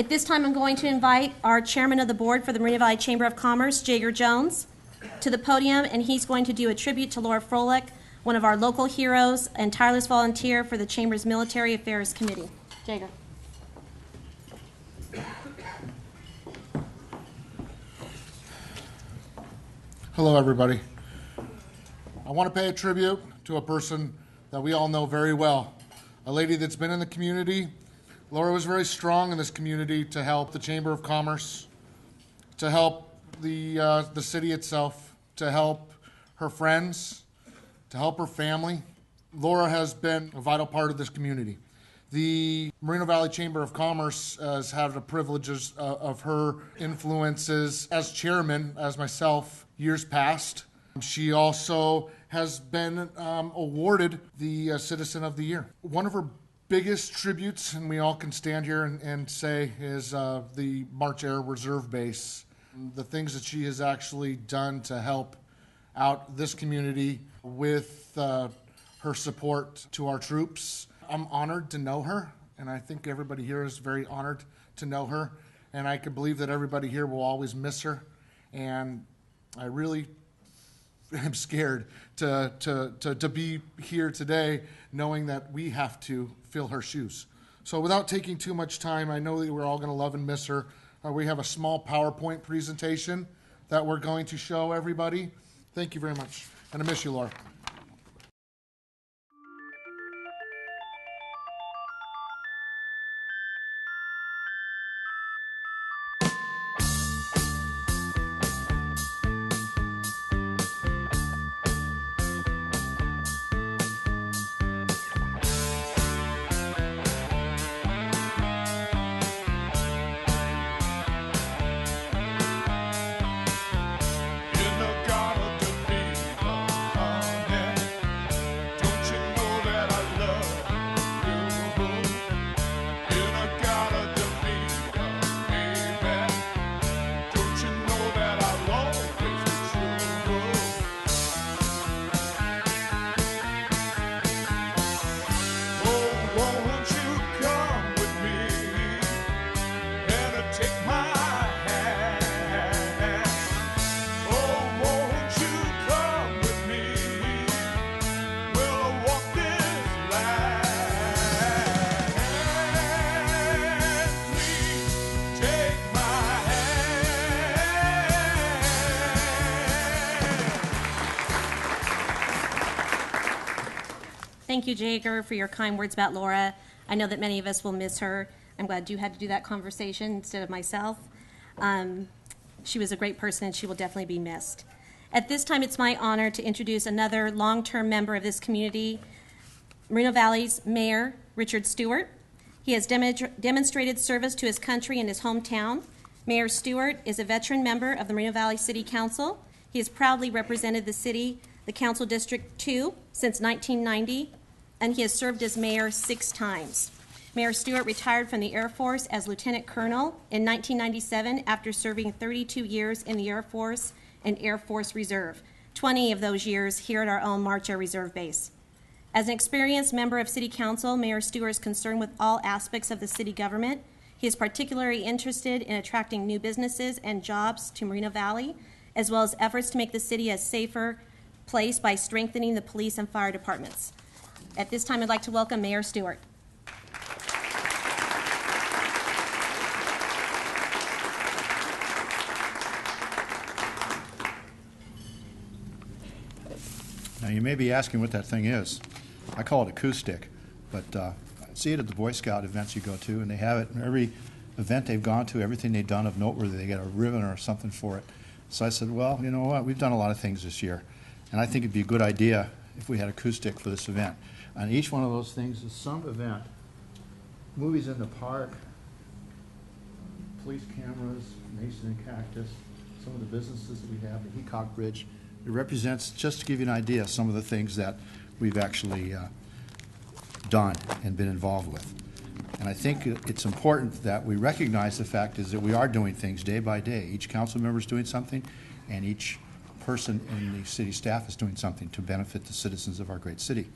At this time, I'm going to invite our chairman of the board for the Moreno Valley Chamber of Commerce, Jager Jones, to the podium, and he's going to do a tribute to Laura Froelich, one of our local heroes and tireless volunteer for the Chamber's Military Affairs Committee. Jager. Hello, everybody. I want to pay a tribute to a person that we all know very well, a lady that's been in the community. Laura was very strong in this community to help the Chamber of Commerce, to help the city itself, to help her friends, to help her family. Laura has been a vital part of this community. The Moreno Valley Chamber of Commerce has had the privileges of her influences as chairman, as myself, years past. She also has been awarded the Citizen of the Year. One of her biggest tributes, and we all can stand here and say, is the March Air Reserve Base. The things that she has actually done to help out this community with her support to our troops. I'm honored to know her, and I think everybody here is very honored to know her, and I can believe that everybody here will always miss her, and I really am scared to be here today knowing that we have to fill her shoes. So without taking too much time, I know that we're all going to love and miss her. We have a small PowerPoint presentation that we're going to show everybody. Thank you very much, and I miss you, Laura. Thank you, Jager, for your kind words about Laura. I know that many of us will miss her. I'm glad you had to do that conversation instead of myself. She was a great person, and she will definitely be missed. At this time, it's my honor to introduce another long-term member of this community, Moreno Valley's Mayor, Richard Stewart. He has demonstrated service to his country and his hometown. Mayor Stewart is a veteran member of the Moreno Valley City Council. He has proudly represented the city, the Council District 2, since 1990. And he has served as mayor 6 times. Mayor Stewart retired from the Air Force as Lieutenant Colonel in 1997 after serving 32 years in the Air Force and Air Force Reserve, 20 of those years here at our own March Air Reserve Base. As an experienced member of City Council, Mayor Stewart is concerned with all aspects of the city government. He is particularly interested in attracting new businesses and jobs to Moreno Valley, as well as efforts to make the city a safer place by strengthening the police and fire departments. At this time, I'd like to welcome Mayor Stewart. Now, you may be asking what that thing is. I call it a acoustic, but I see it at the Boy Scout events you go to, and they have it in every event they've gone to, everything they've done of noteworthy, they get a ribbon or something for it. So I said, well, you know what, we've done a lot of things this year, and I think it'd be a good idea if we had acoustic for this event. And each one of those things is some event. Movies in the park, police cameras, Mason and Cactus, some of the businesses that we have, the Heacock Bridge. It represents, just to give you an idea, some of the things that we've actually done and been involved with. And I think it's important that we recognize the fact is that we are doing things day by day. Each council member is doing something, and each person in the city staff is doing something to benefit the citizens of our great city.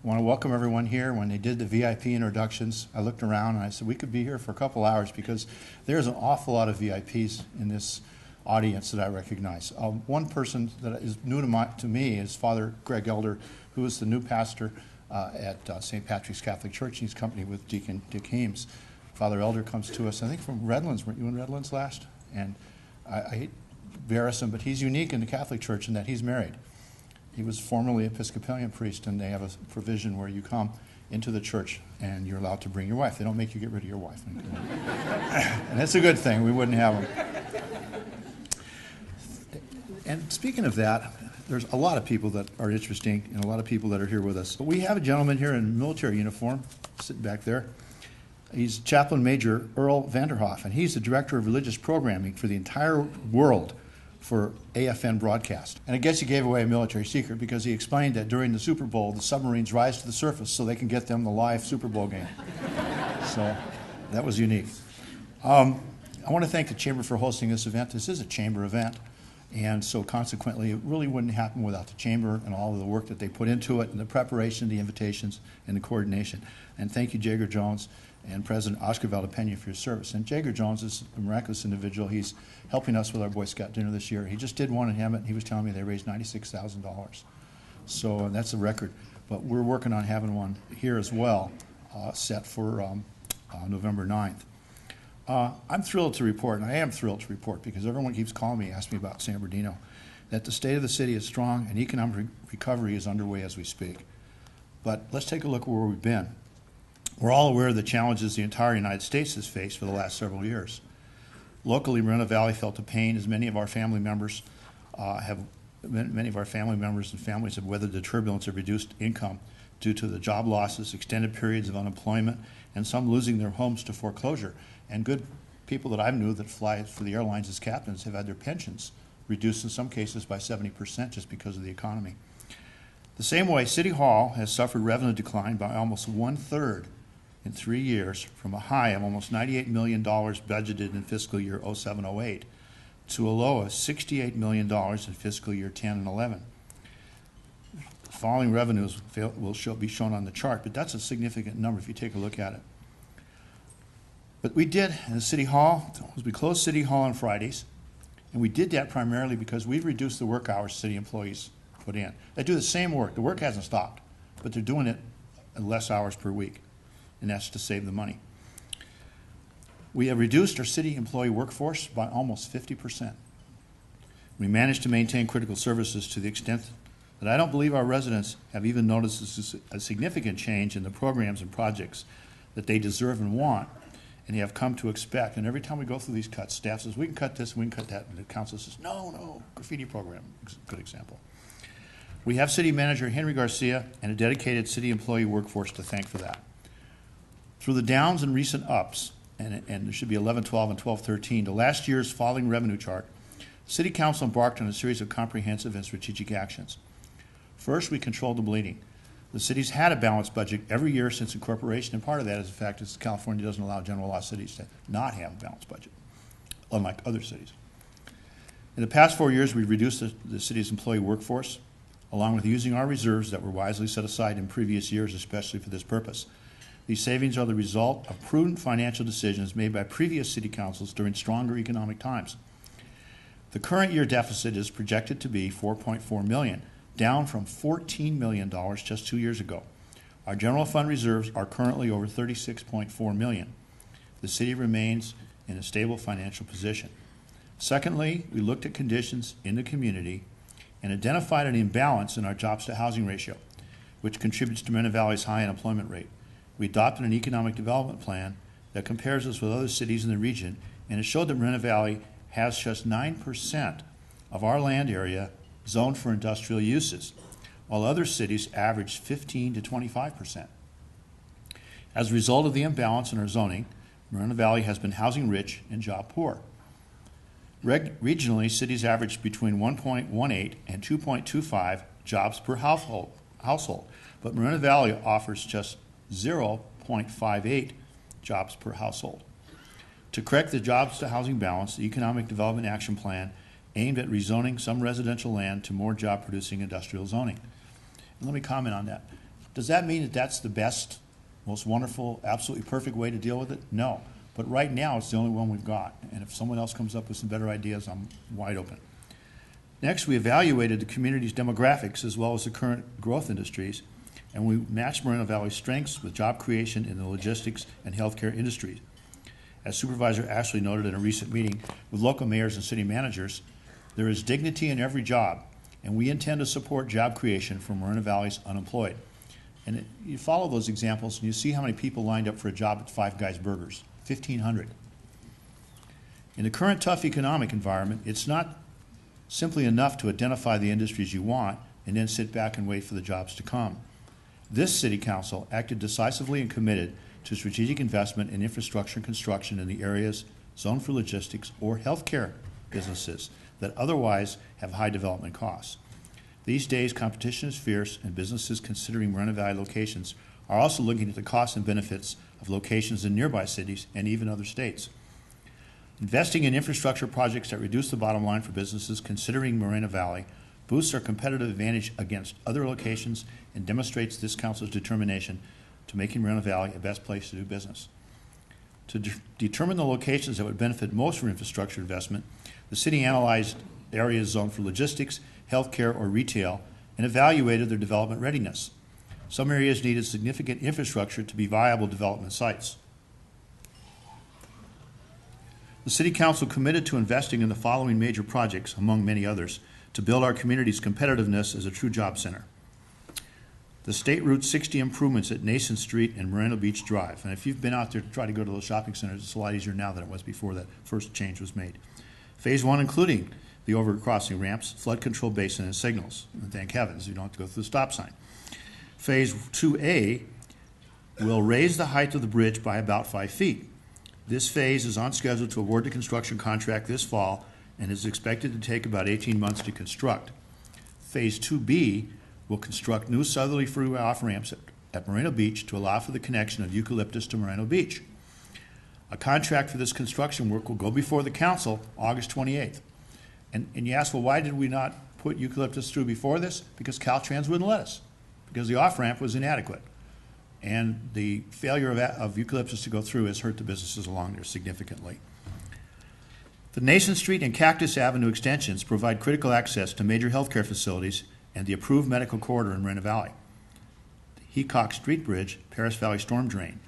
I want to welcome everyone here. When they did the VIP introductions, I looked around and I said, we could be here for a couple hours because there's an awful lot of VIPs in this audience that I recognize. One person that is new to me is Father Greg Elder, who is the new pastor at St. Patrick's Catholic Church. He's company with Deacon Dick Hames. Father Elder comes to us, I think, from Redlands. Weren't you in Redlands last? And I hate to embarrass him, but he's unique in the Catholic Church in that he's married. He was formerly Episcopalian priest, and they have a provision where you come into the church and you're allowed to bring your wife. They don't make you get rid of your wife. And that's a good thing. We wouldn't have them. And speaking of that, there's a lot of people that are interesting and a lot of people that are here with us. But we have a gentleman here in military uniform sitting back there. He's Chaplain Major Earl Vanderhoff, and he's the Director of Religious Programming for the entire world for AFN broadcast. And I guess he gave away a military secret because he explained that during the Super Bowl, the submarines rise to the surface so they can get them the live Super Bowl game. So that was unique. I want to thank the Chamber for hosting this event. This is a Chamber event, and so consequently, it really wouldn't happen without the Chamber and all of the work that they put into it, and the preparation, the invitations, and the coordination. And thank you, Jager Jones and President Oscar Valdepena, for your service. And Jager Jones is a miraculous individual. He's helping us with our Boy Scout dinner this year. He just did one in Hemet. He was telling me they raised $96,000. So that's a record. But we're working on having one here as well, set for November 9th. I'm thrilled to report, and I am thrilled to report, because everyone keeps calling me, asking me about San Bernardino, that the state of the city is strong and economic recovery is underway as we speak. But let's take a look at where we've been. We're all aware of the challenges the entire United States has faced for the last several years. Locally, Moreno Valley felt the pain as many of our family members and families have weathered the turbulence of reduced income due to the job losses, extended periods of unemployment, and some losing their homes to foreclosure. And good people that I knew that fly for the airlines as captains have had their pensions reduced in some cases by 70% just because of the economy. The same way, City Hall has suffered revenue decline by almost 1/3 in 3 years, from a high of almost $98 million budgeted in fiscal year 07-08 to a low of $68 million in fiscal year 10 and 11. The following revenues will be shown on the chart, but that's a significant number if you take a look at it. But we did in the City Hall, we closed City Hall on Fridays, and we did that primarily because we've reduced the work hours city employees put in. They do the same work. The work hasn't stopped, but they're doing it at less hours per week, and that's to save the money. We have reduced our city employee workforce by almost 50%. We managed to maintain critical services to the extent that I don't believe our residents have even noticed a significant change in the programs and projects that they deserve and want, and they have come to expect. And every time we go through these cuts, staff says, we can cut this, we can cut that, and the council says, no, graffiti program, good example. We have City Manager Henry Garcia and a dedicated city employee workforce to thank for that. Through the downs and recent ups, and there should be 11-12 and 12-13, to last year's falling revenue chart, City Council embarked on a series of comprehensive and strategic actions. First, we controlled the bleeding. The city's had a balanced budget every year since incorporation, and part of that is the fact that California doesn't allow general law cities to not have a balanced budget, unlike other cities. In the past 4 years, we've reduced the city's employee workforce, along with using our reserves that were wisely set aside in previous years, especially for this purpose. These savings are the result of prudent financial decisions made by previous city councils during stronger economic times. The current year deficit is projected to be $4.4 million, down from $14 million just 2 years ago. Our general fund reserves are currently over $36.4 million. The city remains in a stable financial position. Secondly, we looked at conditions in the community and identified an imbalance in our jobs to housing ratio, which contributes to Moreno Valley's high unemployment rate. We adopted an economic development plan that compares us with other cities in the region, and it showed that Moreno Valley has just 9% of our land area zoned for industrial uses, while other cities average 15 to 25%. As a result of the imbalance in our zoning, Moreno Valley has been housing rich and job poor. Regionally, cities average between 1.18 and 2.25 jobs per household, but Moreno Valley offers just 0.58 jobs per household. To correct the jobs to housing balance, the Economic Development Action Plan aimed at rezoning some residential land to more job-producing industrial zoning. And let me comment on that. Does that mean that that's the best, most wonderful, absolutely perfect way to deal with it? No. But right now, it's the only one we've got. And if someone else comes up with some better ideas, I'm wide open. Next, we evaluated the community's demographics as well as the current growth industries, and we matched Moreno Valley's strengths with job creation in the logistics and healthcare industries. As Supervisor Ashley noted in a recent meeting with local mayors and city managers, there is dignity in every job, and we intend to support job creation for Moreno Valley's unemployed. And you follow those examples, and you see how many people lined up for a job at Five Guys Burgers, 1,500. In the current tough economic environment, it's not simply enough to identify the industries you want and then sit back and wait for the jobs to come. This City Council acted decisively and committed to strategic investment in infrastructure and construction in the areas zoned for logistics or healthcare businesses that otherwise have high development costs. These days, competition is fierce, and businesses considering Moreno Valley locations are also looking at the costs and benefits of locations in nearby cities and even other states. Investing in infrastructure projects that reduce the bottom line for businesses considering Moreno Valley boosts our competitive advantage against other locations and demonstrates this council's determination to making Moreno Valley a best place to do business. To determine the locations that would benefit most from infrastructure investment, the city analyzed areas zoned for logistics, healthcare, or retail and evaluated their development readiness. Some areas needed significant infrastructure to be viable development sites. The City Council committed to investing in the following major projects, among many others, to build our community's competitiveness as a true job center. The State Route 60 improvements at Nason Street and Moreno Beach Drive. And if you've been out there to try to go to those shopping centers, it's a lot easier now than it was before that first change was made. Phase 1, including the overcrossing ramps, flood control basin, and signals. And thank heavens you don't have to go through the stop sign. Phase 2A will raise the height of the bridge by about 5 feet. This phase is on schedule to award the construction contract this fall and is expected to take about 18 months to construct. Phase 2B will construct new southerly freeway off-ramps at Moreno Beach to allow for the connection of Eucalyptus to Moreno Beach. A contract for this construction work will go before the council August 28th. And you ask, well, why did we not put Eucalyptus through before this? Because Caltrans wouldn't let us, because the off-ramp was inadequate. And the failure of Eucalyptus to go through has hurt the businesses along there significantly. The Nason Street and Cactus Avenue extensions provide critical access to major healthcare facilities and the approved medical corridor in Moreno Valley. The Heacock Street Bridge, Paris Valley storm drain.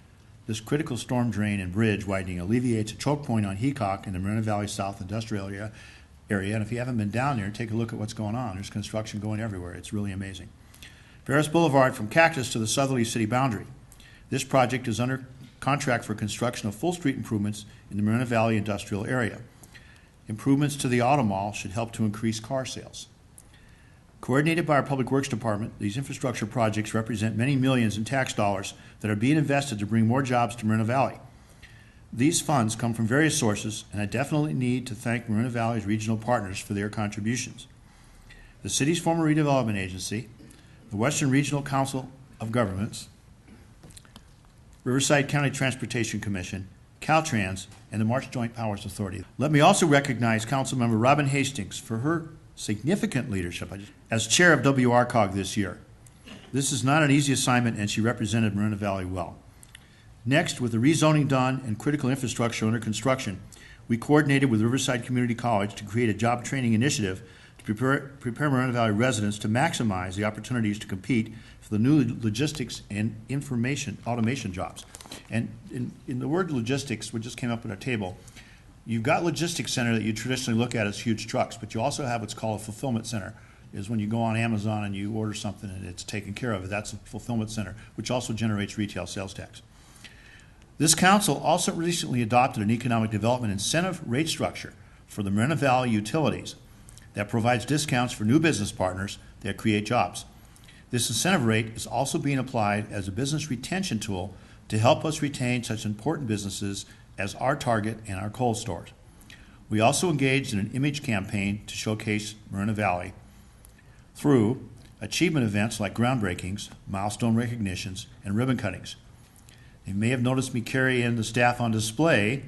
This critical storm drain and bridge widening alleviates a choke point on Heacock in the Moreno Valley South Industrial area. And if you haven't been down there, take a look at what's going on. There's construction going everywhere. It's really amazing. Paris Boulevard from Cactus to the southerly city boundary. This project is under contract for construction of full street improvements in the Moreno Valley industrial area. Improvements to the auto mall should help to increase car sales. Coordinated by our Public Works Department, these infrastructure projects represent many millions in tax dollars that are being invested to bring more jobs to Moreno Valley. These funds come from various sources, and I definitely need to thank Moreno Valley's regional partners for their contributions. The city's former redevelopment agency, the Western Regional Council of Governments, Riverside County Transportation Commission, Caltrans, and the March Joint Powers Authority. Let me also recognize Councilmember Robin Hastings for her significant leadership as chair of WRCOG this year. This is not an easy assignment, and she represented Moreno Valley well. Next, with the rezoning done and critical infrastructure under construction, we coordinated with Riverside Community College to create a job training initiative to prepare Moreno Valley residents to maximize the opportunities to compete for the new logistics and information automation jobs. And in the word logistics, which just came up at our table, you've got logistics center that you traditionally look at as huge trucks, but you also have what's called a fulfillment center, is when you go on Amazon and you order something and it's taken care of. That's a fulfillment center, which also generates retail sales tax. This council also recently adopted an economic development incentive rate structure for the Moreno Valley utilities that provides discounts for new business partners that create jobs. This incentive rate is also being applied as a business retention tool to help us retain such important businesses as our Target and our cold stores. We also engaged in an image campaign to showcase Moreno Valley through achievement events like groundbreakings, milestone recognitions, and ribbon cuttings. You may have noticed me carry in the staff on display,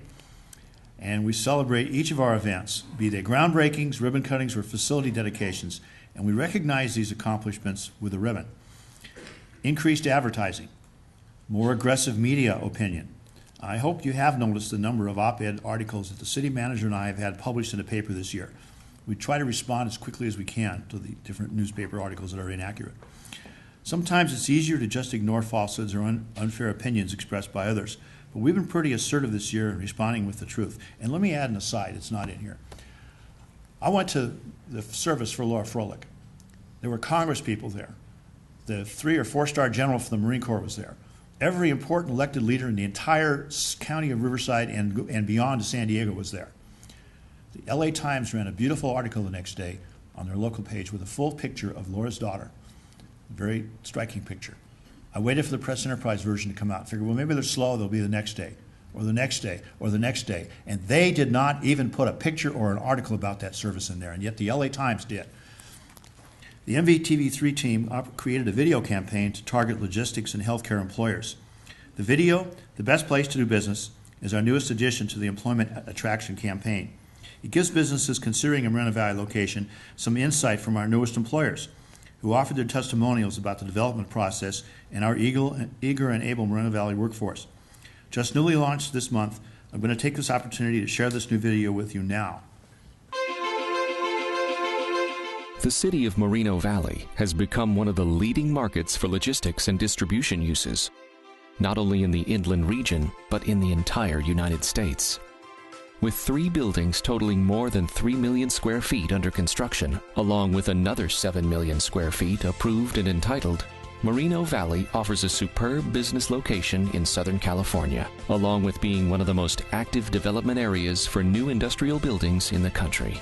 and we celebrate each of our events, be they groundbreakings, ribbon cuttings, or facility dedications, and we recognize these accomplishments with a ribbon. Increased advertising, more aggressive media opinion. I hope you have noticed the number of op-ed articles that the city manager and I have had published in the paper this year. We try to respond as quickly as we can to the different newspaper articles that are inaccurate. Sometimes it's easier to just ignore falsehoods or unfair opinions expressed by others, but we've been pretty assertive this year in responding with the truth. And let me add an aside, it's not in here. I went to the service for Laura Froelich. There were Congress people there. The 3- or 4-star general from the Marine Corps was there. Every important elected leader in the entire county of Riverside and beyond to San Diego was there. The LA Times ran a beautiful article the next day on their local page with a full picture of Laura's daughter. A very striking picture. I waited for the press enterprise version to come out. Figured, well, maybe they're slow, they'll be the next day, or the next day, or the next day. And they did not even put a picture or an article about that service in there, and yet the LA Times did. The MVTV3 team created a video campaign to target logistics and healthcare employers. The video, The Best Place to Do Business, is our newest addition to the employment attraction campaign. It gives businesses considering a Moreno Valley location some insight from our newest employers, who offered their testimonials about the development process and our eager and able Moreno Valley workforce. Just newly launched this month, I'm going to take this opportunity to share this new video with you now. The city of Moreno Valley has become one of the leading markets for logistics and distribution uses, not only in the inland region, but in the entire United States. With 3 buildings totaling more than 3 million square feet under construction, along with another 7 million square feet approved and entitled, Moreno Valley offers a superb business location in Southern California, along with being one of the most active development areas for new industrial buildings in the country.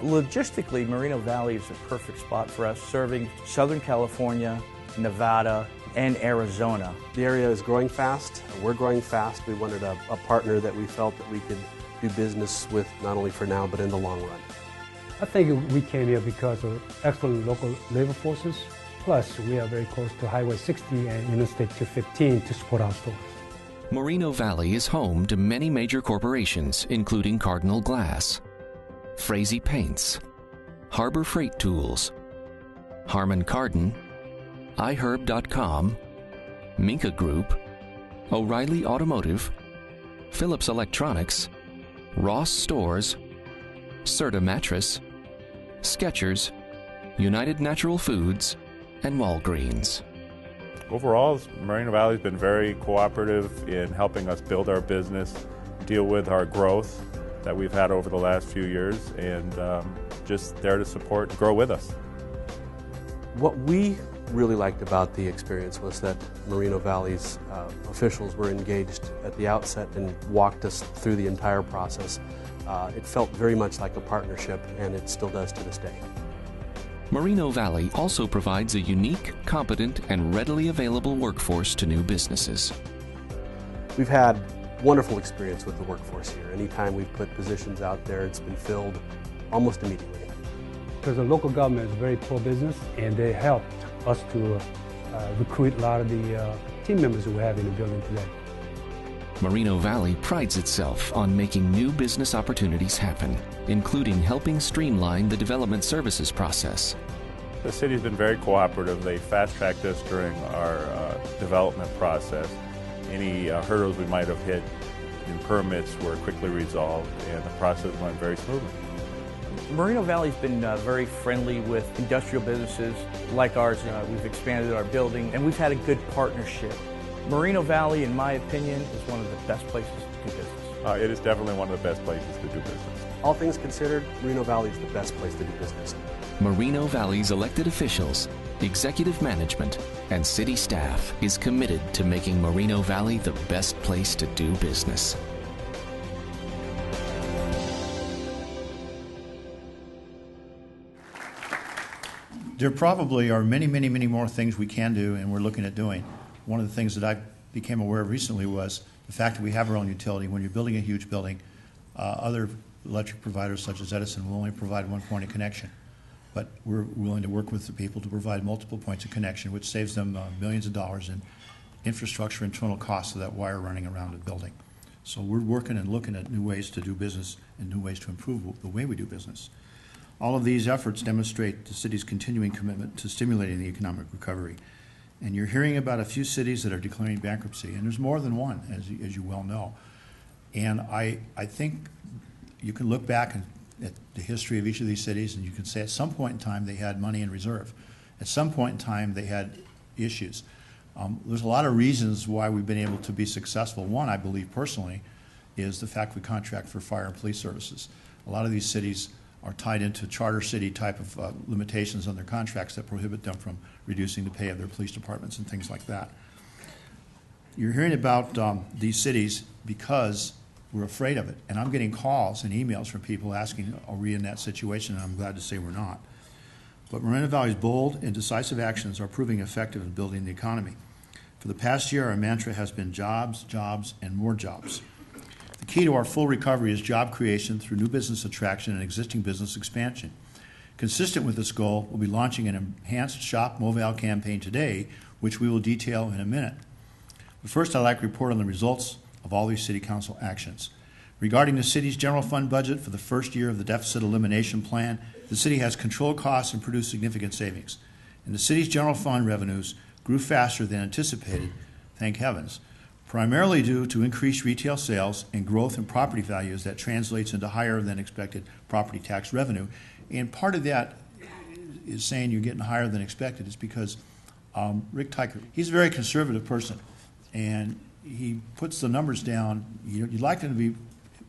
Logistically, Moreno Valley is a perfect spot for us, serving Southern California, Nevada, and Arizona. The area is growing fast. We're growing fast. We wanted a partner that we felt that we could do business with, not only for now, but in the long run. I think we came here because of excellent local labor forces. Plus, we are very close to Highway 60 and Interstate 215 to support our stores. Moreno Valley is home to many major corporations, including Cardinal Glass, Frazee Paints, Harbor Freight Tools, Harman Kardon, iHerb.com, Minka Group, O'Reilly Automotive, Phillips Electronics, Ross Stores, Serta Mattress, Skechers, United Natural Foods, and Walgreens. Overall, Moreno Valley has been very cooperative in helping us build our business, deal with our growth that we've had over the last few years, and just there to support and grow with us. What we really liked about the experience was that Moreno Valley's officials were engaged at the outset and walked us through the entire process. It felt very much like a partnership, and it still does to this day. Moreno Valley also provides a unique, competent, and readily available workforce to new businesses. We've had wonderful experience with the workforce here. Anytime we've put positions out there, it's been filled almost immediately. Because the local government is very pro-business, and they helped us to recruit a lot of the team members we have in the building today. Moreno Valley prides itself on making new business opportunities happen, including helping streamline the development services process. The city's been very cooperative. They fast-tracked us during our development process. Any hurdles we might have hit in permits were quickly resolved, and the process went very smoothly. Moreno Valley's been very friendly with industrial businesses like ours. We've expanded our building, and we've had a good partnership. Moreno Valley, in my opinion, is one of the best places to do business. It is definitely one of the best places to do business. All things considered, Moreno Valley is the best place to do business. Moreno Valley's elected officials, executive management, and city staff is committed to making Moreno Valley the best place to do business. There probably are many, many, many more things we can do and we're looking at doing. One of the things that I became aware of recently was the fact that we have our own utility. When you're building a huge building, other electric providers such as Edison will only provide one point of connection. But we're willing to work with the people to provide multiple points of connection, which saves them millions of dollars in infrastructure and internal costs of that wire running around the building. So we're working and looking at new ways to do business and new ways to improve the way we do business. All of these efforts demonstrate the city's continuing commitment to stimulating the economic recovery. And you're hearing about a few cities that are declaring bankruptcy, and there's more than one, as you well know. And I think you can look back at the history of each of these cities, and you can say at some point in time they had money in reserve. At some point in time they had issues. There's a lot of reasons why we've been able to be successful. One, I believe personally, is the fact we contract for fire and police services. A lot of these cities are tied into charter city type of limitations on their contracts that prohibit them from reducing the pay of their police departments and things like that. You're hearing about these cities because we're afraid of it. And I'm getting calls and emails from people asking, are we in that situation? And I'm glad to say we're not. But Moreno Valley's bold and decisive actions are proving effective in building the economy. For the past year, our mantra has been jobs, jobs, and more jobs. The key to our full recovery is job creation through new business attraction and existing business expansion. Consistent with this goal, we'll be launching an enhanced Shop Mobile campaign today, which we will detail in a minute. But first, I'd like to report on the results of all these City Council actions. Regarding the city's general fund budget for the first year of the deficit elimination plan, the city has controlled costs and produced significant savings. And the city's general fund revenues grew faster than anticipated, thank heavens, primarily due to increased retail sales and growth in property values that translates into higher than expected property tax revenue. And part of that is saying you're getting higher than expected is because Rick Tyker, he's a very conservative person, and he puts the numbers down. You'd like them to be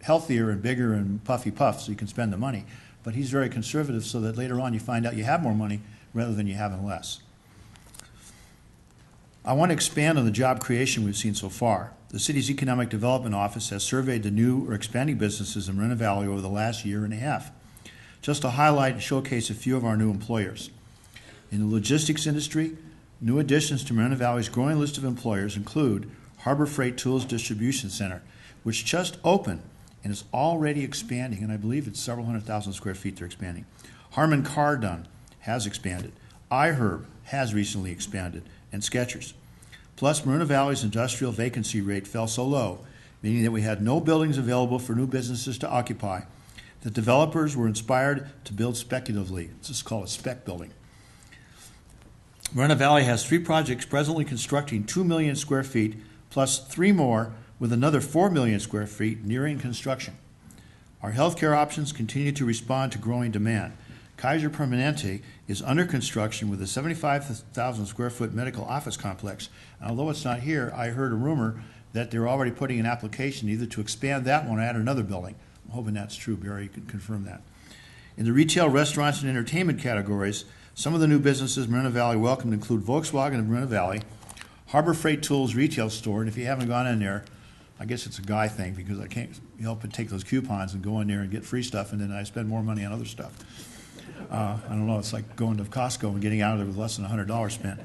healthier and bigger and puffy puff so you can spend the money, but he's very conservative so that later on you find out you have more money rather than you having less. I want to expand on the job creation we've seen so far. The city's Economic Development Office has surveyed the new or expanding businesses in Moreno Valley over the last year and a half. Just to highlight and showcase a few of our new employers. In the logistics industry, new additions to Moreno Valley's growing list of employers include Harbor Freight Tools Distribution Center, which just opened and is already expanding, and I believe it's several 100,000 square feet they're expanding. Harman Kardon has expanded. iHerb has recently expanded, and Skechers. Plus, Moreno Valley's industrial vacancy rate fell so low, meaning that we had no buildings available for new businesses to occupy, that developers were inspired to build speculatively. It's just called a spec building. Moreno Valley has 3 projects presently constructing 2 million square feet, plus 3 more with another 4 million square feet nearing construction. Our healthcare options continue to respond to growing demand. Kaiser Permanente is under construction with a 75,000 square foot medical office complex. And although it's not here, I heard a rumor that they're already putting an application either to expand that one or add another building. I'm hoping that's true. Barry, you can confirm that. In the retail, restaurants, and entertainment categories, some of the new businesses Moreno Valley welcomed include Volkswagen of Moreno Valley, Harbor Freight Tools retail store, and if you haven't gone in there, I guess it's a guy thing because I can't help but take those coupons and go in there and get free stuff, and then I spend more money on other stuff. I don't know, it's like going to Costco and getting out of there with less than $100 spent.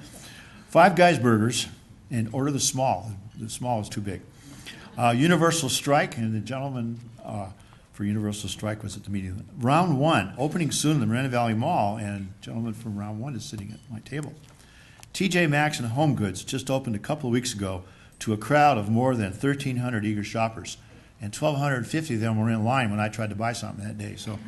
Five Guys Burgers, and order the small. The small is too big. Universal Strike, and the gentleman for Universal Strike was at the meeting. Round 1, opening soon in the Moreno Valley Mall, and a gentleman from Round 1 is sitting at my table. TJ Maxx and Home Goods just opened a couple of weeks ago to a crowd of more than 1,300 eager shoppers, and 1,250 of them were in line when I tried to buy something that day. So,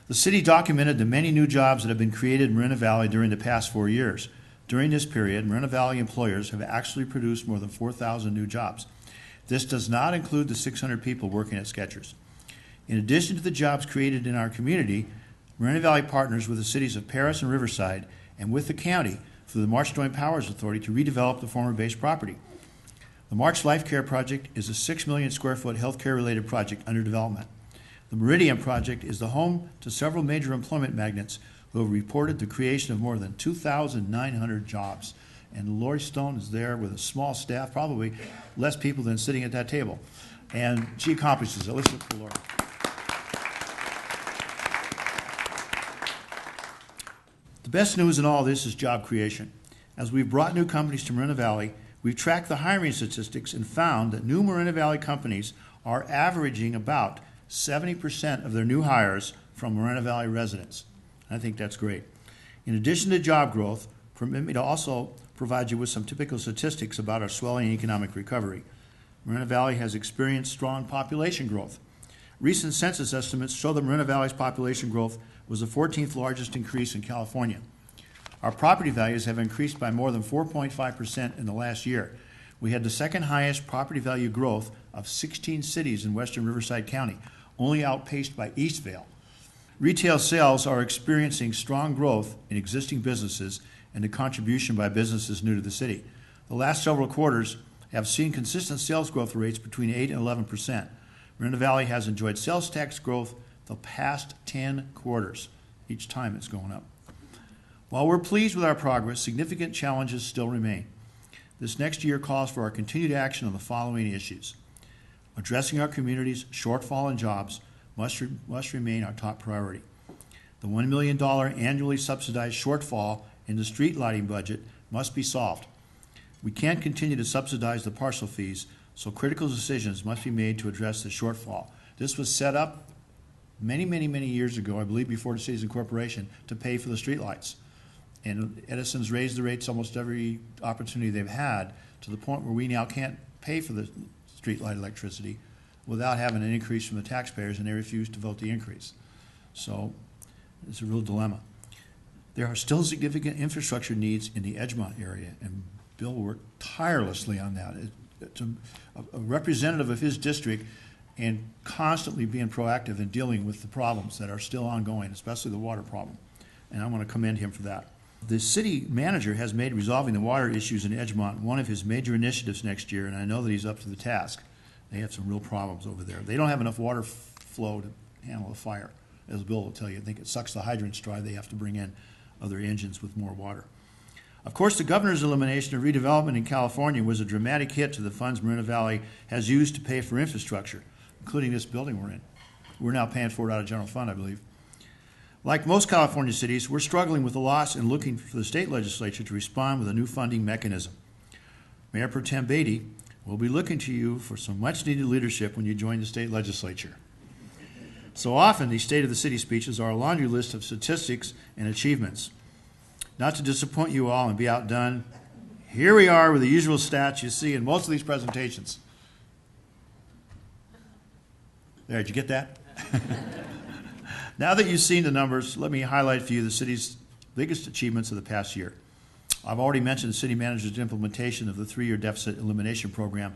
the city documented the many new jobs that have been created in Moreno Valley during the past 4 years. During this period, Moreno Valley employers have actually produced more than 4,000 new jobs. This does not include the 600 people working at Skechers. In addition to the jobs created in our community, Moreno Valley partners with the cities of Paris and Riverside and with the county through the March Joint Powers Authority to redevelop the former base property. The March Life Care Project is a 6 million square foot healthcare related project under development. The Meridian Project is the home to several major employment magnates who have reported the creation of more than 2,900 jobs. And Lori Stone is there with a small staff, probably less people than sitting at that table. And she accomplishes it. Let's look for Lori. The best news in all this is job creation. As we've brought new companies to Moreno Valley, we've tracked the hiring statistics and found that new Moreno Valley companies are averaging about 70% of their new hires from Moreno Valley residents. I think that's great. In addition to job growth, permit me to also provide you with some typical statistics about our swelling economic recovery. Moreno Valley has experienced strong population growth. Recent census estimates show that Moreno Valley's population growth was the 14th largest increase in California. Our property values have increased by more than 4.5% in the last year. We had the second highest property value growth of 16 cities in western Riverside County, only outpaced by Eastvale. Retail sales are experiencing strong growth in existing businesses and the contribution by businesses new to the city. The last several quarters have seen consistent sales growth rates between 8 and 11%. Moreno Valley has enjoyed sales tax growth the past 10 quarters. Each time it's going up. While we're pleased with our progress, significant challenges still remain. This next year calls for our continued action on the following issues. Addressing our community's shortfall in jobs must remain our top priority. The $1 million annually subsidized shortfall in the street lighting budget must be solved. We can't continue to subsidize the parcel fees, so critical decisions must be made to address the shortfall. This was set up many years ago, I believe before the city's incorporation, to pay for the streetlights. And Edison's raised the rates almost every opportunity they've had, to the point where we now can't pay for the streetlight electricity without having an increase from the taxpayers, and they refuse to vote the increase. So it's a real dilemma. There are still significant infrastructure needs in the Edgemont area, and Bill worked tirelessly on that. It's a representative of his district, and constantly being proactive in dealing with the problems that are still ongoing, especially the water problem. And I want to commend him for that. The city manager has made resolving the water issues in Edgemont one of his major initiatives next year, and I know that he's up to the task. They have some real problems over there. They don't have enough water flow to handle a fire. As Bill will tell you, I think it sucks the hydrants dry. They have to bring in other engines with more water. Of course, the governor's elimination of redevelopment in California was a dramatic hit to the funds Moreno Valley has used to pay for infrastructure, including this building we're in. We're now paying for it out of general fund, I believe. Like most California cities, we're struggling with the loss and looking for the state legislature to respond with a new funding mechanism. Mayor Pro Tem Beatty will be looking to you for some much-needed leadership when you join the state legislature. So often, these State of the City speeches are a laundry list of statistics and achievements. Not to disappoint you all and be outdone, here we are with the usual stats you see in most of these presentations. There, did you get that? Now that you've seen the numbers, let me highlight for you the city's biggest achievements of the past year. I've already mentioned the city manager's implementation of the 3-year deficit elimination program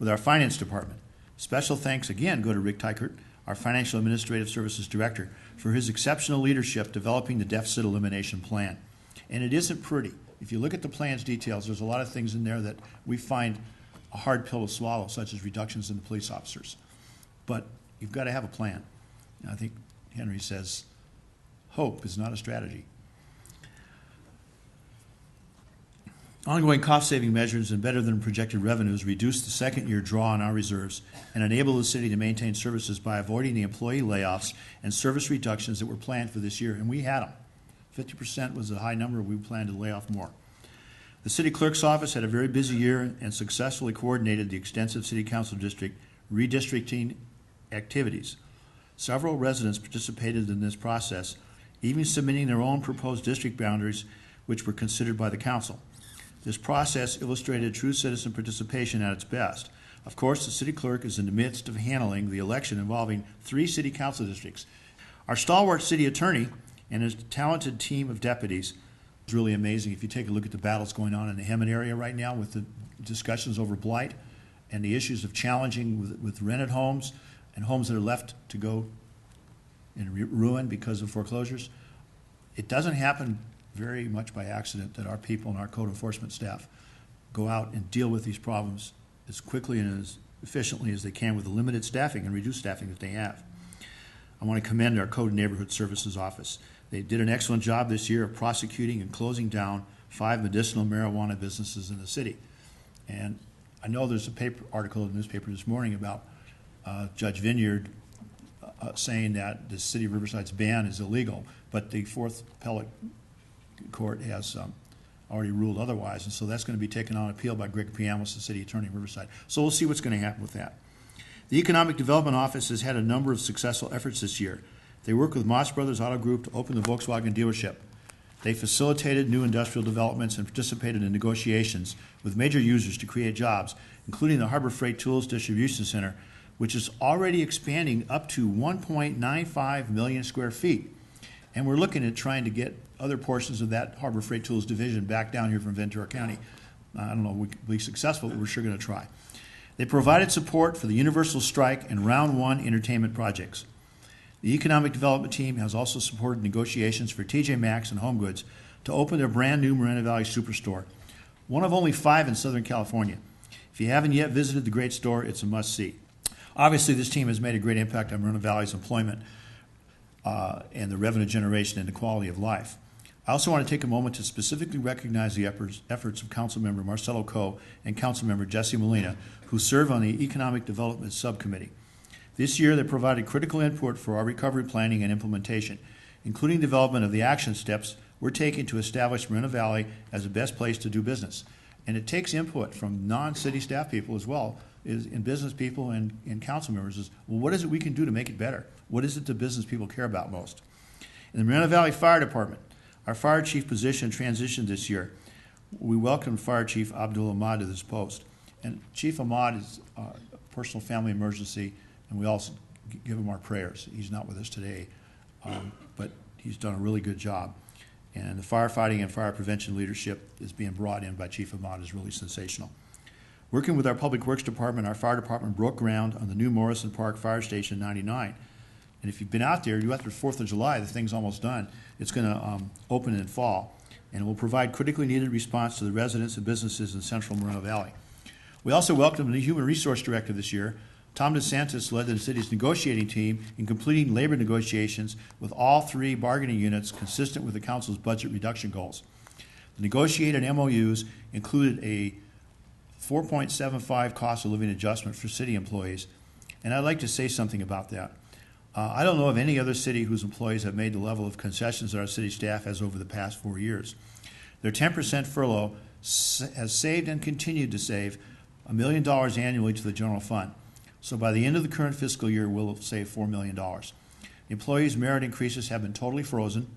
with our finance department. Special thanks again go to Rick Teichert, our Financial Administrative Services Director, for his exceptional leadership developing the deficit elimination plan. And it isn't pretty. If you look at the plan's details, there's a lot of things in there that we find a hard pill to swallow, such as reductions in the police officers. But you've got to have a plan. And I think Henry says, hope is not a strategy. Ongoing cost-saving measures and better than projected revenues reduce the second-year draw on our reserves and enable the city to maintain services by avoiding the employee layoffs and service reductions that were planned for this year, and we had them. 50% was a high number. We planned to lay off more. The city clerk's office had a very busy year and successfully coordinated the extensive city council district redistricting activities. Several residents participated in this process, even submitting their own proposed district boundaries, which were considered by the council. This process illustrated true citizen participation at its best. Of course, the city clerk is in the midst of handling the election involving 3 city council districts. Our stalwart city attorney and his talented team of deputies is really amazing. If you take a look at the battles going on in the Hammond area right now with the discussions over blight and the issues of challenging with rented homes and homes that are left to go in ruin because of foreclosures, it doesn't happen very much by accident that our people and our code enforcement staff go out and deal with these problems as quickly and as efficiently as they can with the limited staffing and reduced staffing that they have. I want to commend our Code and Neighborhood Services Office. They did an excellent job this year of prosecuting and closing down 5 medicinal marijuana businesses in the city. And I know there's a paper article in the newspaper this morning about Judge Vineyard saying that the city of Riverside's ban is illegal, but the 4th Appellate Court has already ruled otherwise, and so that's going to be taken on appeal by Greg Piamos, the city attorney of Riverside. So we'll see what's going to happen with that. The Economic Development Office has had a number of successful efforts this year. They worked with Moss Brothers Auto Group to open the Volkswagen dealership. They facilitated new industrial developments and participated in negotiations with major users to create jobs, including the Harbor Freight Tools Distribution Center, which is already expanding up to 1.95 million square feet. And we're looking at trying to get other portions of that Harbor Freight Tools division back down here from Ventura County. I don't know if we can be successful, but we're sure going to try. They provided support for the Universal Strike and Round 1 entertainment projects. The Economic Development Team has also supported negotiations for TJ Maxx and Home Goods to open their brand new Moreno Valley Superstore, one of only 5 in Southern California. If you haven't yet visited the great store, it's a must-see. Obviously, this team has made a great impact on Moreno Valley's employment and the revenue generation and the quality of life. I also want to take a moment to specifically recognize the efforts of Councilmember Marcelo Coe and Councilmember Jesse Molina, who serve on the Economic Development Subcommittee. This year, they provided critical input for our recovery planning and implementation, including development of the action steps we're taking to establish Moreno Valley as the best place to do business. And it takes input from non-city staff people as well, and business people and council members is, well, what is it we can do to make it better? What is it the business people care about most? In the Moreno Valley Fire Department, our fire chief position transitioned this year. We welcomed Fire Chief Abdul Ahmad to this post. And Chief Ahmad is a personal family emergency, and we also give him our prayers. He's not with us today, but he's done a really good job. And the firefighting and fire prevention leadership is being brought in by Chief Ahmad is really sensational. Working with our Public Works Department, our fire department broke ground on the new Morrison Park Fire Station 99. And if you've been out there, you after 4th of July, the thing's almost done. It's going to open in fall, and it will provide critically needed response to the residents and businesses in central Moreno Valley. We also welcomed a new Human Resource Director this year. Tom DeSantis led the city's negotiating team in completing labor negotiations with all 3 bargaining units consistent with the council's budget reduction goals. The negotiated MOUs included a 4.75 cost of living adjustment for city employees, and I'd like to say something about that. I don't know of any other city whose employees have made the level of concessions that our city staff has over the past 4 years. Their 10% furlough has saved and continued to save $1 million annually to the general fund. So by the end of the current fiscal year, we'll save $4 million. Employees' merit increases have been totally frozen,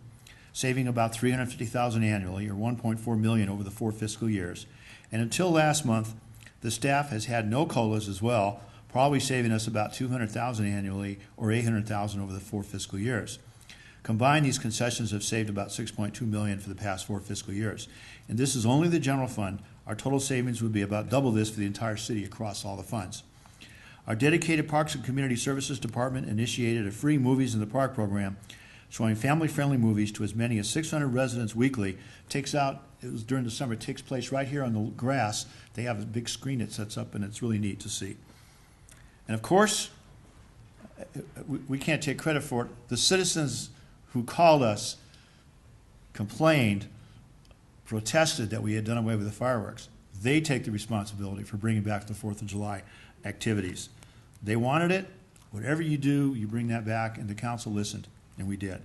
saving about $350,000 annually, or $1.4 million over the 4 fiscal years. And until last month, the staff has had no COLAs as well, probably saving us about $200,000 annually, or $800,000 over the 4 fiscal years. Combined, these concessions have saved about $6.2 million for the past 4 fiscal years. And this is only the general fund. Our total savings would be about double this for the entire city across all the funds. Our dedicated Parks and Community Services Department initiated a free Movies in the Park program, showing family-friendly movies to as many as 600 residents weekly. It was during the summer, it takes place right here on the grass. They have a big screen that sets up, and it's really neat to see. And of course, we can't take credit for it. The citizens who called us complained, protested that we had done away with the fireworks. They take the responsibility for bringing back the 4th of July activities. They wanted it. Whatever you do, you bring that back, and the council listened, and we did.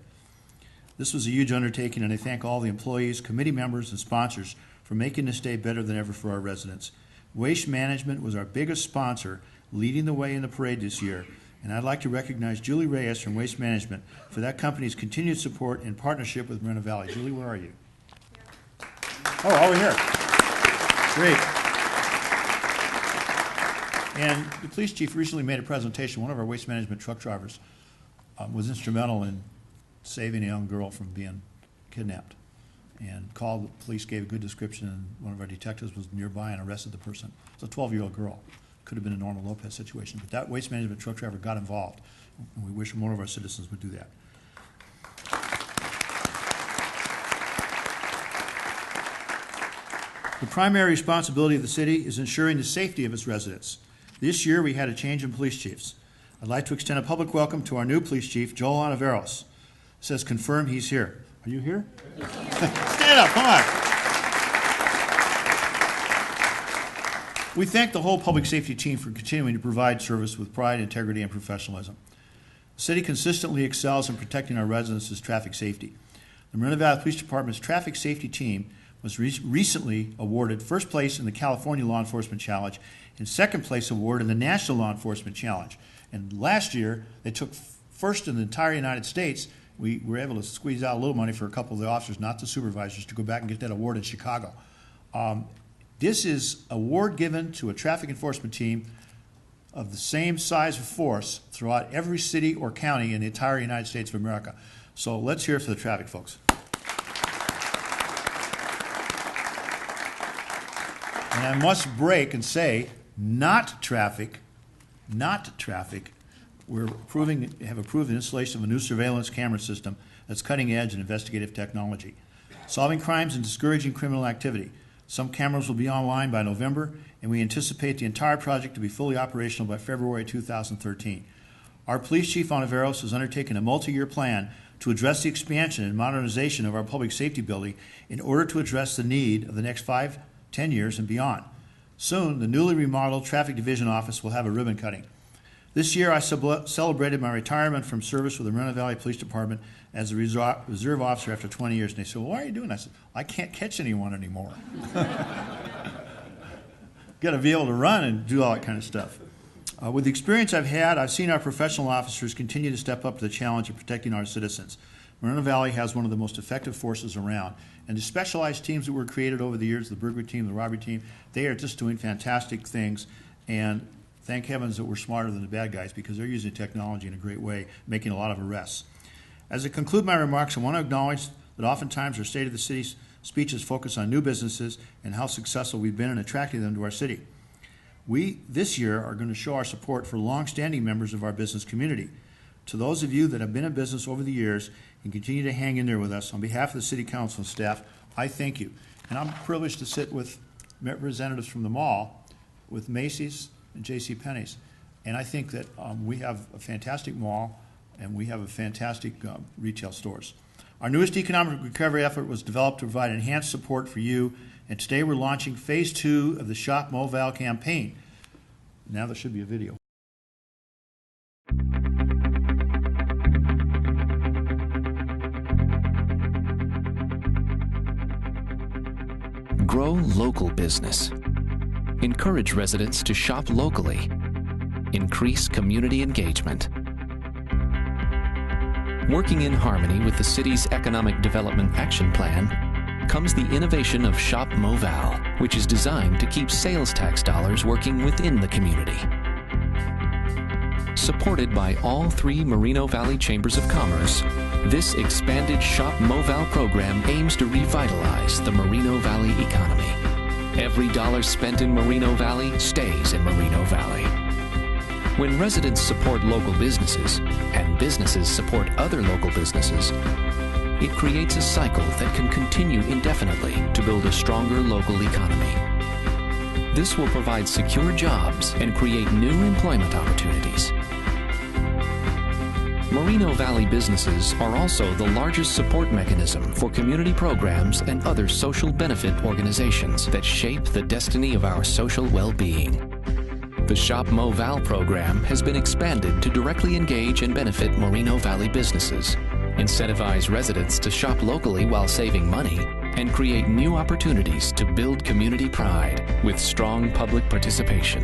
This was a huge undertaking, and I thank all the employees, committee members, and sponsors for making this day better than ever for our residents. Waste Management was our biggest sponsor, leading the way in the parade this year, and I'd like to recognize Julie Reyes from Waste Management for that company's continued support and partnership with Moreno Valley. Julie, where are you? Oh, over here. Great. And the police chief recently made a presentation. One of our waste management truck drivers was instrumental in saving a young girl from being kidnapped, and called the police, gave a good description, and one of our detectives was nearby and arrested the person. It's a 12-year-old girl. Could have been a Norma Lopez situation, but that waste management truck driver got involved, and we wish more of our citizens would do that. The primary responsibility of the city is ensuring the safety of its residents. This year we had a change in police chiefs. I'd like to extend a public welcome to our new police chief, Joel Ontiveros. It says confirm he's here. Are you here? Stand up, come on. We thank the whole public safety team for continuing to provide service with pride, integrity, and professionalism. The city consistently excels in protecting our residents' traffic safety. The Moreno Valley Police Department's traffic safety team was recently awarded first place in the California Law Enforcement Challenge and second place award in the National Law Enforcement Challenge. And last year, they took first in the entire United States. We were able to squeeze out a little money for a couple of the officers, not the supervisors, to go back and get that award in Chicago. This is an award given to a traffic enforcement team of the same size of force throughout every city or county in the entire United States of America. So let's hear it for the traffic folks. And I must break and say, not traffic. We're have approved the installation of a new surveillance camera system that's cutting edge in investigative technology, solving crimes and discouraging criminal activity. Some cameras will be online by November, and we anticipate the entire project to be fully operational by February 2013. Our police chief, Ontiveros, has undertaken a multi-year plan to address the expansion and modernization of our public safety building in order to address the need of the next 5-10 years and beyond. Soon, the newly remodeled Traffic Division office will have a ribbon cutting. This year, I celebrated my retirement from service with the Moreno Valley Police Department as a reserve officer after 20 years. And they said, well, why are you doing that? I said, I can't catch anyone anymore. Got to be able to run and do all that kind of stuff. With the experience I've had, I've seen our professional officers continue to step up to the challenge of protecting our citizens. Moreno Valley has one of the most effective forces around. And the specialized teams that were created over the years, the burglary team, the robbery team, they are just doing fantastic things. And thank heavens that we're smarter than the bad guys, because they're using technology in a great way, making a lot of arrests. As I conclude my remarks, I want to acknowledge that oftentimes our State of the City speeches focus on new businesses and how successful we've been in attracting them to our city. We, this year, are going to show our support for long-standing members of our business community. To those of you that have been in business over the years and continue to hang in there with us, on behalf of the City Council and staff, I thank you. And I'm privileged to sit with representatives from the mall, with Macy's and JCPenney's. And I think that we have a fantastic mall and we have a fantastic retail stores. Our newest economic recovery effort was developed to provide enhanced support for you, and today we're launching Phase 2 of the Shop MoVal campaign. Now there should be a video. Grow local business. Encourage residents to shop locally. Increase community engagement. Working in harmony with the city's Economic Development Action Plan comes the innovation of Shop MoVal, which is designed to keep sales tax dollars working within the community. Supported by all 3 Moreno Valley Chambers of Commerce, this expanded Shop MoVal program aims to revitalize the Moreno Valley economy. Every dollar spent in Moreno Valley stays in Moreno Valley. When residents support local businesses and businesses support other local businesses, it creates a cycle that can continue indefinitely to build a stronger local economy. This will provide secure jobs and create new employment opportunities. Moreno Valley businesses are also the largest support mechanism for community programs and other social benefit organizations that shape the destiny of our social well-being. The Shop MoVal program has been expanded to directly engage and benefit Moreno Valley businesses, incentivize residents to shop locally while saving money, and create new opportunities to build community pride with strong public participation.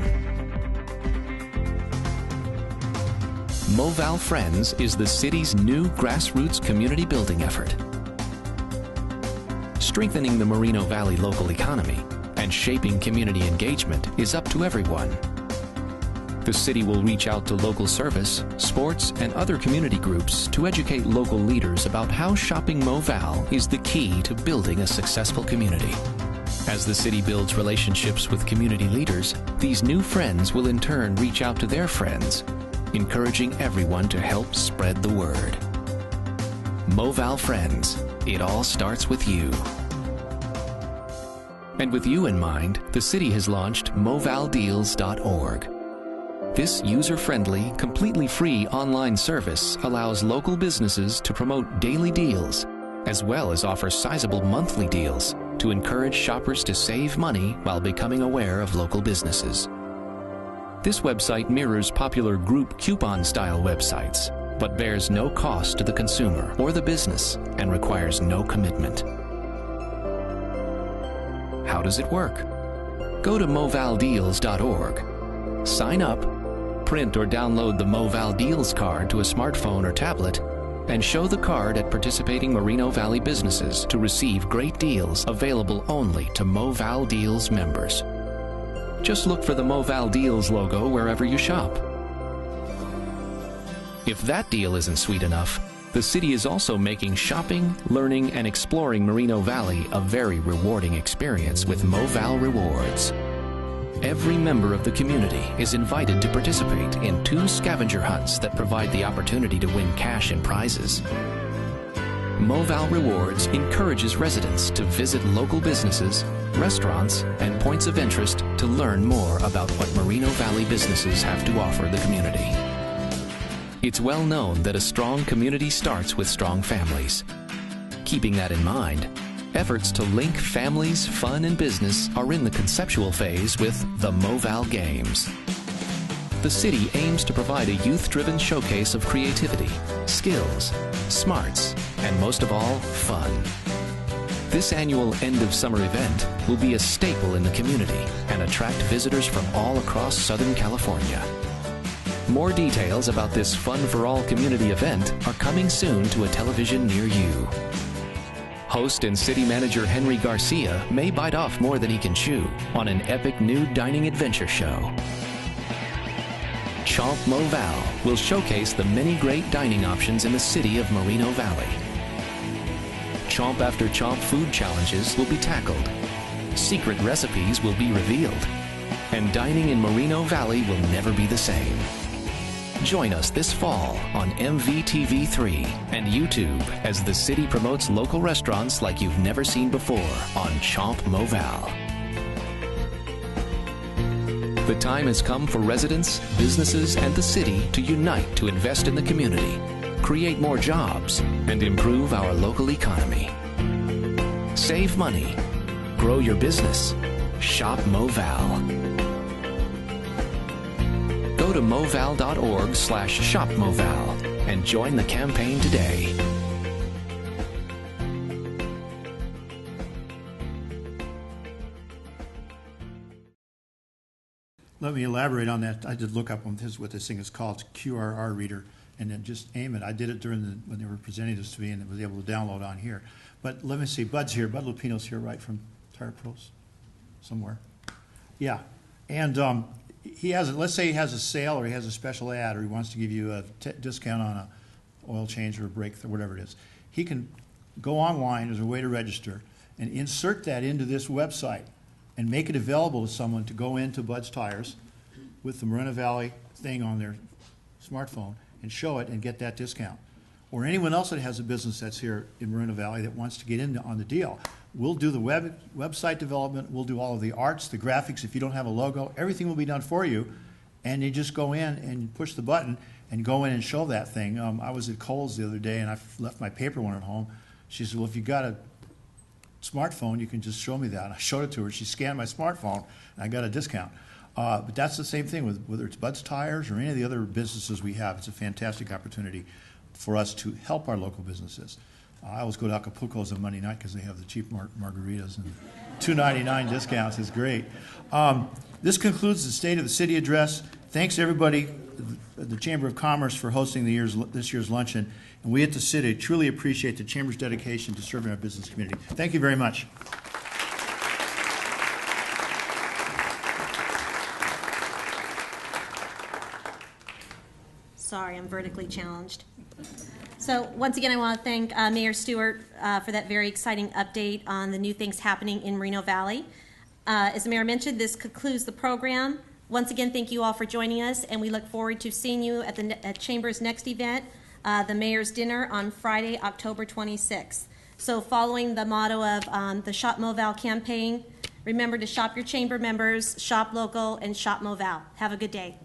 MoVal Friends is the city's new grassroots community building effort. Strengthening the Moreno Valley local economy and shaping community engagement is up to everyone. The city will reach out to local service, sports, and other community groups to educate local leaders about how shopping MoVal is the key to building a successful community. As the city builds relationships with community leaders, these new friends will in turn reach out to their friends, encouraging everyone to help spread the word. MoVal Friends, it all starts with you. And with you in mind, the city has launched movaldeals.org. This user-friendly, completely free online service allows local businesses to promote daily deals, as well as offer sizable monthly deals to encourage shoppers to save money while becoming aware of local businesses. This website mirrors popular group coupon-style websites, but bears no cost to the consumer or the business and requires no commitment. How does it work? Go to movaldeals.org, sign up, print or download the MoVal Deals card to a smartphone or tablet, and show the card at participating Moreno Valley businesses to receive great deals available only to MoVal Deals members. Just look for the MoVal Deals logo wherever you shop. If that deal isn't sweet enough, The city is also making shopping, learning, and exploring Moreno Valley a very rewarding experience with MoVal Rewards. Every member of the community is invited to participate in 2 scavenger hunts that provide the opportunity to win cash and prizes. MoVal Rewards encourages residents to visit local businesses, restaurants, and points of interest to learn more about what Moreno Valley businesses have to offer the community. It's well known that a strong community starts with strong families. Keeping that in mind, efforts to link families, fun, and business are in the conceptual phase with the MoVal Games. The city aims to provide a youth-driven showcase of creativity, skills, smarts, and most of all, fun. This annual end-of-summer event will be a staple in the community and attract visitors from all across Southern California. More details about this fun-for-all community event are coming soon to a television near you. Host and city manager Henry Garcia may bite off more than he can chew on an epic new dining adventure show. Chomp MoVal will showcase the many great dining options in the city of Moreno Valley. Chomp after Chomp food challenges will be tackled. Secret recipes will be revealed. And dining in Moreno Valley will never be the same. Join us this fall on MVTV3 and YouTube as the city promotes local restaurants like you've never seen before on Chomp MoVal. The time has come for residents, businesses, and the city to unite to invest in the community, create more jobs, and improve our local economy. Save money, grow your business, shop MoVal. Go to moval.org/shopmoval and join the campaign today. Let me elaborate on that. I did look up what this thing is called. It's a QRR reader, and then just aim it. I did it when they were presenting this to me, and it was able to download on here. But let me see. Bud's here. Bud Lupino's here, right, from Tire Pros somewhere. Yeah. And he has, let's say he has a sale or he has a special ad or he wants to give you a discount on a oil change or a brake or whatever it is. He can go online, there's a way to register, and insert that into this website and make it available to someone to go into Bud's Tires with the Moreno Valley thing on their smartphone and show it and get that discount. Or anyone else that has a business that's here in Moreno Valley that wants to get in on the deal. We'll do the website development, we'll do all of the arts, the graphics. If you don't have a logo, everything will be done for you. And you just go in and push the button and go in and show that thing. I was at Kohl's the other day and I left my paper one at home. She said, well, if you got a smartphone, you can just show me that. And I showed it to her. She scanned my smartphone and I got a discount. But that's the same thing with whether it's Bud's Tires or any of the other businesses we have. It's a fantastic opportunity for us to help our local businesses. I always go to Acapulco's on Monday night because they have the cheap margaritas and $2.99 discounts. It's great. This concludes the State of the City address. Thanks everybody, the Chamber of Commerce, for hosting this year's luncheon. And we at the city truly appreciate the Chamber's dedication to serving our business community. Thank you very much. Sorry, I'm vertically challenged. So once again, I want to thank Mayor Stewart for that very exciting update on the new things happening in Moreno Valley. As the mayor mentioned, this concludes the program. Once again, thank you all for joining us, and we look forward to seeing you at the Chamber's next event, the Mayor's Dinner on Friday, October 26th. So following the motto of the Shop MoVal campaign, remember to shop your Chamber members, shop local, and shop MoVal. Have a good day.